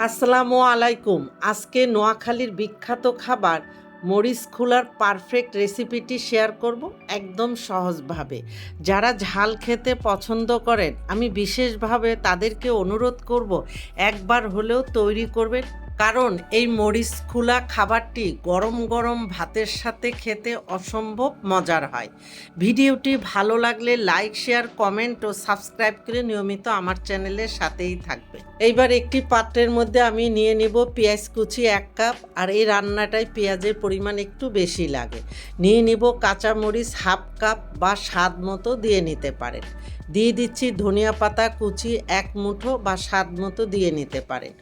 আসসালামু আলাইকুম। আজকে নোয়াখালীর বিখ্যাত খাবার মরিচ খোলার পারফেক্ট রেসিপিটি শেয়ার করব একদম সহজভাবে। যারা ঝাল খেতে পছন্দ করেন আমি বিশেষভাবে তাদেরকে অনুরোধ করব একবার হলেও তৈরি করবেন, কারণ এই মরিচ খোলা খাবারটি গরম গরম ভাতের সাথে খেতে অসম্ভব মজার হয়। ভিডিওটি ভালো লাগলে লাইক, শেয়ার, কমেন্ট ও সাবস্ক্রাইব করে নিয়মিত আমার চ্যানেলের সাথেই থাকবে। এইবার একটি পাত্রের মধ্যে আমি নিয়ে নিব পেঁয়াজ কুচি 1 কাপ, আর এই রান্নাটায় পেঁয়াজের পরিমাণ একটু বেশি লাগে। নিয়ে নিব কাঁচামরিচ 1/2 কাপ বা স্বাদ মতো দিয়ে নিতে পারেন। দিয়ে দিচ্ছি ধনিয়া পাতা কুচি 1 মুঠো বা স্বাদ মতো দিয়ে নিতে পারেন।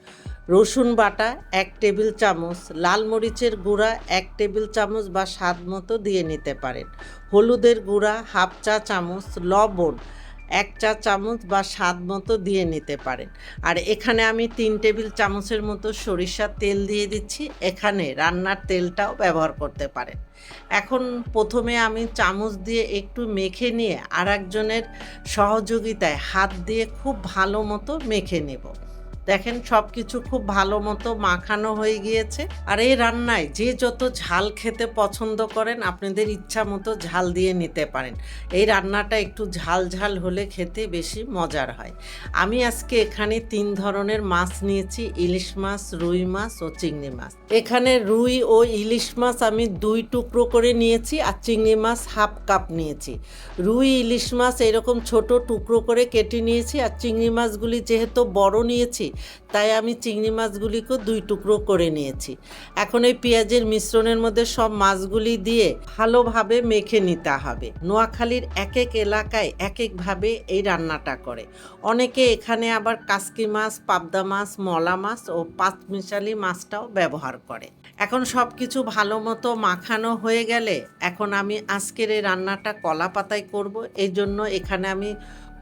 রসুন বাটা 1 টেবিল চামচ, লাল মরিচের গুঁড়া 1 টেবিল চামচ বা স্বাদ মতো দিয়ে নিতে পারেন। হলুদের গুঁড়া 1/2 চা চামচ, লবণ 1 চা চামচ বা স্বাদ মতো দিয়ে নিতে পারেন। আর এখানে আমি 3 টেবিল চামচের মতো সরিষার তেল দিয়ে দিচ্ছি। এখানে রান্নার তেলটাও ব্যবহার করতে পারেন। এখন প্রথমে আমি চামচ দিয়ে একটু মেখে নিয়ে আরেকজনের সহযোগিতায় হাত দিয়ে খুব ভালো মতো মেখে নেব। দেখেন সব কিছু খুব ভালো মতো মাখানো হয়ে গিয়েছে। আর এই রান্নায় যে যত ঝাল খেতে পছন্দ করেন আপনাদের ইচ্ছা মতো ঝাল দিয়ে নিতে পারেন। এই রান্নাটা একটু ঝাল ঝাল হলে খেতে বেশি মজার হয়। আমি আজকে এখানে 3 ধরনের মাছ নিয়েছি: ইলিশ মাছ, রুই মাছ ও চিংড়ি মাছ। এখানে রুই ও ইলিশ মাছ আমি 2 টুকরো করে নিয়েছি, আর চিংড়ি মাছ 1/2 কাপ নিয়েছি। রুই ইলিশ মাছ এরকম ছোট টুকরো করে কেটে নিয়েছি, আর চিংড়ি মাছগুলি যেহেতু বড় নিয়েছি তাই আমি চিংড়ি মাছগুলিকেও 2 টুকরো করে নিয়েছি। এখন এই পেঁয়াজের মিশ্রণের মধ্যে সব মাছগুলি দিয়ে ভালোভাবে মেখে নিতে হবে। নোয়াখালীর এক এক এলাকায় এক একভাবে এই রান্নাটা করে। অনেকে এখানে আবার কাসকি মাছ, পাবদা মাছ, মলা মাছ ও পাঁচমিশালি মাছটাও ব্যবহার করে। এখন সব কিছু ভালো মতো মাখানো হয়ে গেলে এখন আমি আজকের এই রান্নাটা কলা পাতায় করব। এই জন্য এখানে আমি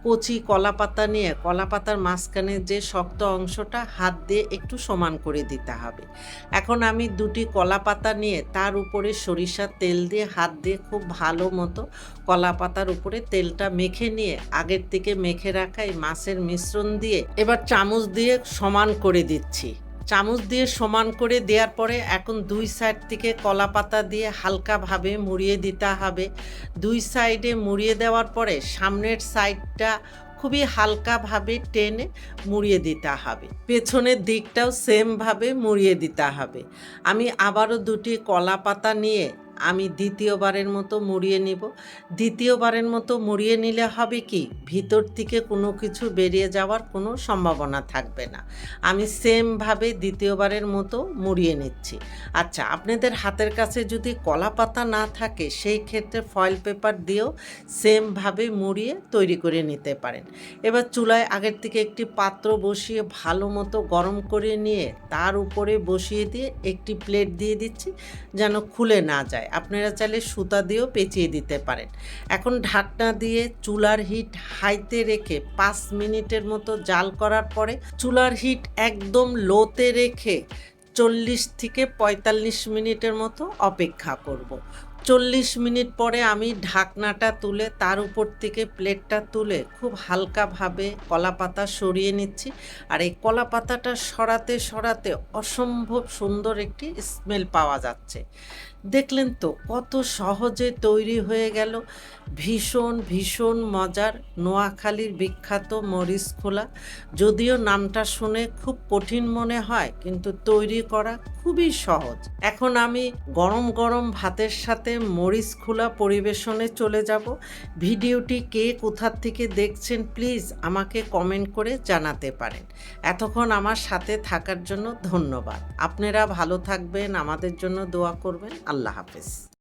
কচি কলা পাতা নিয়ে কলা পাতার মাঝখানে যে শক্ত অংশটা হাত দিয়ে একটু সমান করে দিতে হবে। এখন আমি 2টি কলা পাতা নিয়ে তার উপরে সরিষার তেল দিয়ে হাত দিয়ে খুব ভালো মতো কলা পাতার উপরে তেলটা মেখে নিয়ে আগের থেকে মেখে রাখা এই মাছের মিশ্রণ দিয়ে এবার চামচ দিয়ে সমান করে দিচ্ছি। চামচ দিয়ে সমান করে দেওয়ার পরে এখন 2 সাইড থেকে কলা পাতা দিয়ে হালকাভাবে মুড়িয়ে দিতে হবে। 2 সাইডে মুড়িয়ে দেওয়ার পরে সামনের সাইডটা খুবই হালকাভাবে টেনে মুড়িয়ে দিতে হবে। পেছনের দিকটাও সেমভাবে মুড়িয়ে দিতে হবে। আমি আবারও 2টি কলা পাতা নিয়ে আমি দ্বিতীয়বারের মতো মুড়িয়ে নিব। দ্বিতীয়বারের মতো মুড়িয়ে নিলে হবে কি, ভিতর থেকে কোনো কিছু বেরিয়ে যাওয়ার কোনো সম্ভাবনা থাকবে না। আমি সেমভাবে দ্বিতীয়বারের মতো মুড়িয়ে নিচ্ছি। আচ্ছা, আপনাদের হাতের কাছে যদি কলা পাতা না থাকে সেই ক্ষেত্রে ফয়েল পেপার দিয়েও সেমভাবে মুড়িয়ে তৈরি করে নিতে পারেন। এবার চুলায় আগের থেকে একটি পাত্র বসিয়ে ভালো মতো গরম করে নিয়ে তার উপরে বসিয়ে দিয়ে একটি প্লেট দিয়ে দিচ্ছি যেন খুলে না যায়। আপনারা চাইলে সুতা দিয়েও পেঁচিয়ে দিতে পারেন। এখন ঢাকনা দিয়ে চুলার হিট হাইতে রেখে 5 মিনিটের মতো জাল করার পরে চুলার হিট একদম লোতে রেখে 40 থেকে 45 মিনিটের মতো অপেক্ষা করব। 40 মিনিট পরে আমি ঢাকনাটা তুলে তার উপর থেকে প্লেটটা তুলে খুব হালকাভাবে কলা পাতা সরিয়ে নিচ্ছি। আর এই কলা পাতাটা সরাতে সরাতে অসম্ভব সুন্দর একটি স্মেল পাওয়া যাচ্ছে। দেখলেন তো কত সহজে তৈরি হয়ে গেল ভীষণ ভীষণ মজার নোয়াখালীর বিখ্যাত মরিচ খোলা। যদিও নামটা শুনে খুব কঠিন মনে হয়, কিন্তু তৈরি করা খুবই সহজ। এখন আমি গরম গরম ভাতের সাথে মরিচ খোলা পরিবেশনে চলে যাব। ভিডিওটি কে কোথা থেকে দেখছেন প্লিজ আমাকে কমেন্ট করে জানাতে পারেন। এতক্ষণ আমার সাথে থাকার জন্য ধন্যবাদ। আপনারা ভালো থাকবেন, আমাদের জন্য দোয়া করবেন। আল্লাহ হাফেজ।